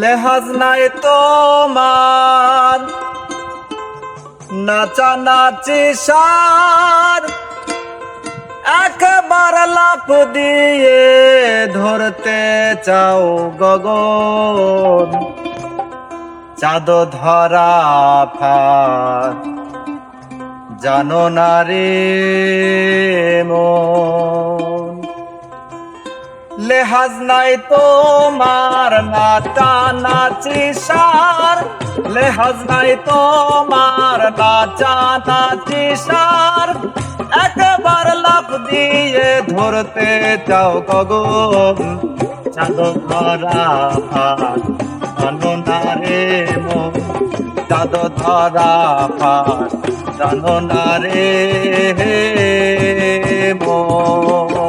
লেহাজ নাই তোমার নাচানাচি সার একবার লাফ দিয়ে ধরতে চাও গগন চাঁদ ধরা ফার জানো না রে মন লেহাজ নাই তোমার নাচানাচি সার লেহাজ নাই তোমার নাচানাচি সার একবার লাফ দিয়ে ধরতে চাও গগন চাঁদ ধরা ফার জানো না রে মন চাঁদ ধরা ফার জানো না রে মন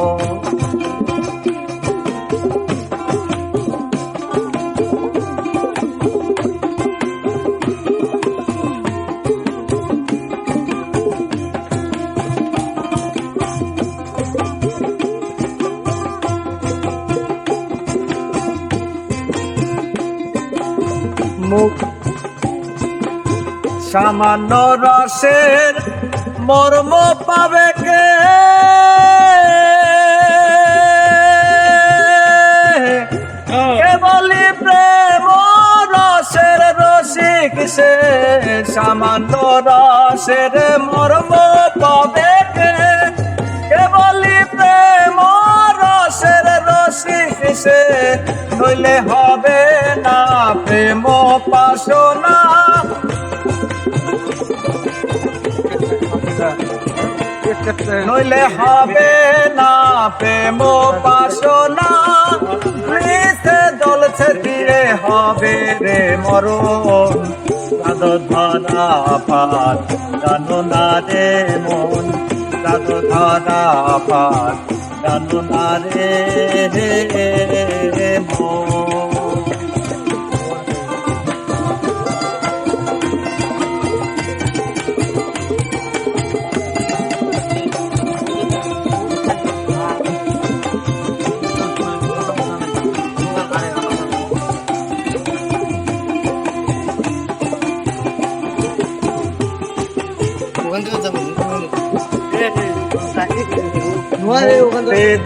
মুখ সামান্য রসের মর্ম পাবে কে কেবলি প্রেম রসের রসিক সে সামান্য রসের মর্ম পাবে কে কেবলি প্রেম রসের রসিক সে নইলে হবে না প্রেম পাশনা নইলে হবে না প্রেম পাশনা মিশে জ্বলছে দিয়ে হবে রে মরণ চাঁদ ধরা ফার জানো না রে মন চাঁদ ধরা ফার জানো না রে মন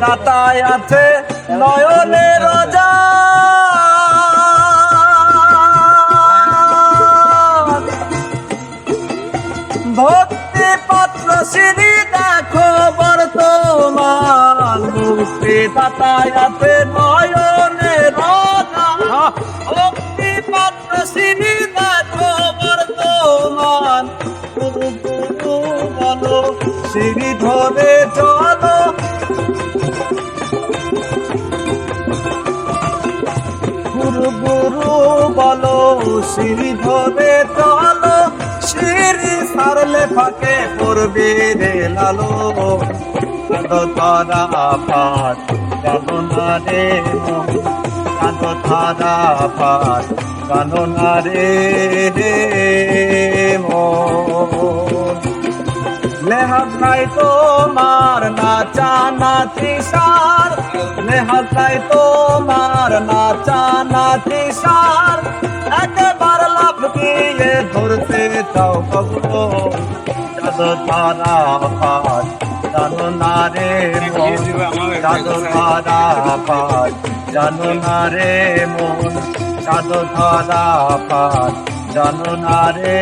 দাতায় আছে নয়নের রাজা ভক্তি পত্র শ্রী দেখো বর্তমান মুক্তি দাতায় আছে নয়নের রাজা ভক্তি পত্র শ্রী দেখো বর্তমান গুরু গুরু বলো শ্রী ধরে চলো গুরু গুরু বলো শ্রী ধরে চলো শ্রী সারলে ফাঁকে পড়বে রে লালো চাঁদ ধরা ফার জানো না রে মন চাঁদ ধরা ফার জানো না রে মন লেহাজ নাই তোমার নাচানাচি সার লেহাজ নাই তোমার নাচানাচি সার একবার লাফ দিয়ে ধরতে চাও গগন চাঁদ ধরা ফার জানো না রে মন চাঁদ ধরা ফার জানো না রে মন চাঁদ ধরা ফার জানো না রে